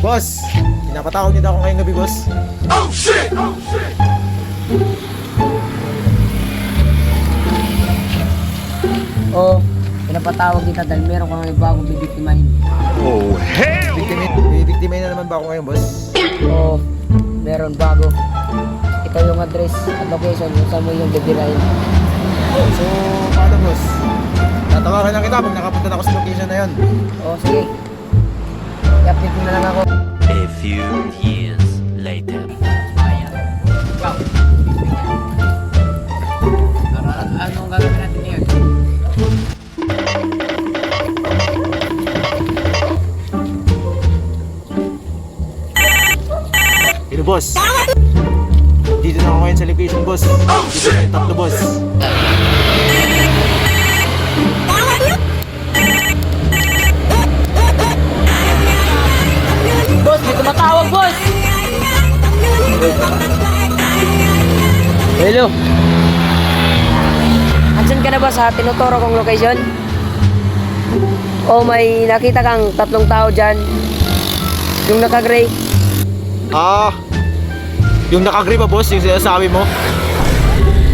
Boss, pinapatawag niyo daw ako ngayong gabi, boss. Oh shit! Oh shit! Oo, pinapatawag kita dahil meron kang bagong bibiktimahin. Oh hell! Bibiktimahin na naman ba ako ngayon, boss? Oo, meron bago. Ito yung address at location kung saan mo yung bibirahin. So, paano, boss? Tatawagan na kita pag nakapunta na ako sa location na yun. Oo, sige. I-update mo na lang ako. A few years later. Ikaw. Anong gagawin natin ngayon? Pero, boss, dito na ako ngayon sa location, boss. Dito na yung tatlo, boss. Boss, may tumatawag, boss! Hello. Andyan ka na ba sa tinuturo kong location? O may nakita kang tatlong tao dyan? Yung naka-gray? Yung naka-green ba, boss? Yung sinasabi mo?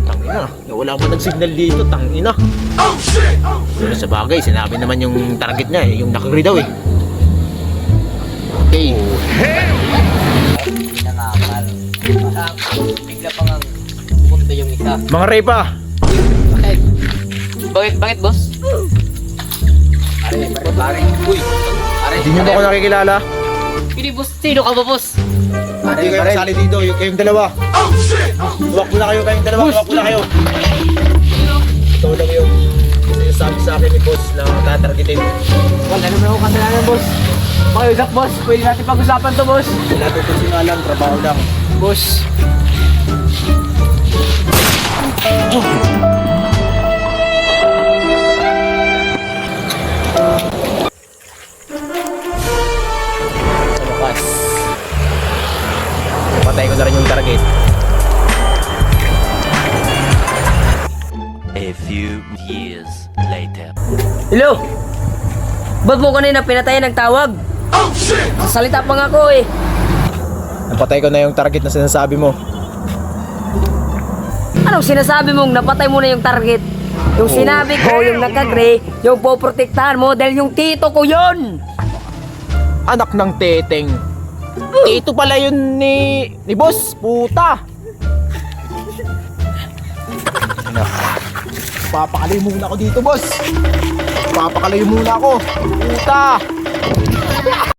Tangina, wala pa nag-signal dito, tangina. Oh shit! Oh Pero sa bagay, sinabi naman yung target niya eh, yung naka-green daw eh. Okay. Nangamal. Bigla pa nga pumunta yung isa. Mga Repa, Bakit, boss? Pare. Uy. Pare. hindi niyo ba ako nakikilala? Hindi, boss. Sino ka ba, boss? Hindi kayo nasali dito, kayong dalawa. Oh shit! Tuwak mo na kayo, kayong dalawa, tuwak mo na kayo. Ito lang yung sinasabi sa akin ni boss na tatargetin. Wala naman ako kasalanan, boss. Makiusap, boss. Pwede natin pag-usapan to, boss. Wala tutusin nga lang, trabaho lang. Boss. Sa bukas. Patay ko na rin yung target. A few years later. Hello? Ba't mo kanina pinatayan ng tawag? Oh shit! Sasalita pa nga ako eh. Napatay ko na yung target na sinasabi mo. Anong sinasabi mong napatay mo na yung target? Yung sinabi ko, yung nagka-gray, yung poprotektahan mo dahil yung tito ko yun! Anak ng teteng. Ito pala yun ni boss, puta. Papakalayo muna ako dito, boss. Papakalayo muna ako. Puta.